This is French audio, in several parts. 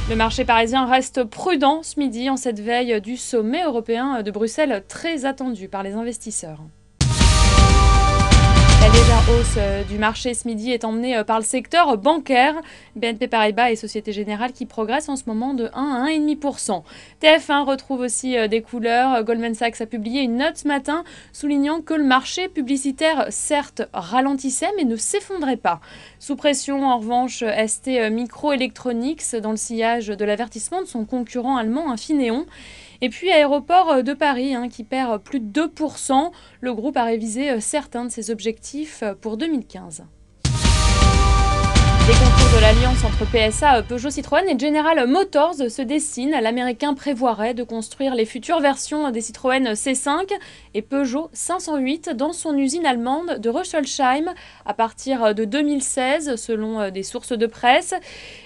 Le marché parisien reste prudent ce midi en cette veille du sommet européen de Bruxelles, très attendu par les investisseurs. La légère hausse du marché ce midi est emmenée par le secteur bancaire. BNP Paribas et Société Générale qui progressent en ce moment de 1 à 1,5%. TF1 retrouve aussi des couleurs. Goldman Sachs a publié une note ce matin soulignant que le marché publicitaire certes ralentissait mais ne s'effondrait pas. Sous pression en revanche, ST Microelectronics dans le sillage de l'avertissement de son concurrent allemand Infineon. Et puis Aéroport de Paris qui perd plus de 2%. Le groupe a révisé certains de ses objectifs pour 2015. Les contours de l'alliance entre PSA, Peugeot, Citroën et General Motors se dessinent. L'américain prévoirait de construire les futures versions des Citroën C5 et Peugeot 508 dans son usine allemande de Rüsselsheim à partir de 2016, selon des sources de presse.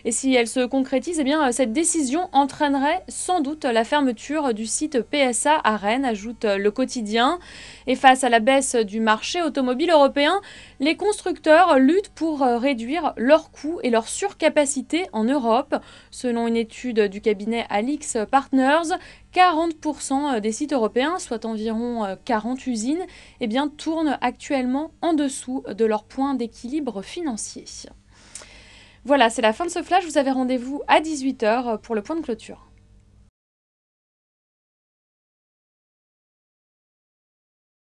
Et si elle se concrétise, cette décision entraînerait sans doute la fermeture du site PSA à Rennes, ajoute Le Quotidien. Et face à la baisse du marché automobile européen, les constructeurs luttent pour réduire leurs coûts et leur surcapacité en Europe. Selon une étude du cabinet Alix Partners, 40% des sites européens, soit environ 40 usines, tournent actuellement en dessous de leur point d'équilibre financier. Voilà, c'est la fin de ce flash. Vous avez rendez-vous à 18h pour le point de clôture.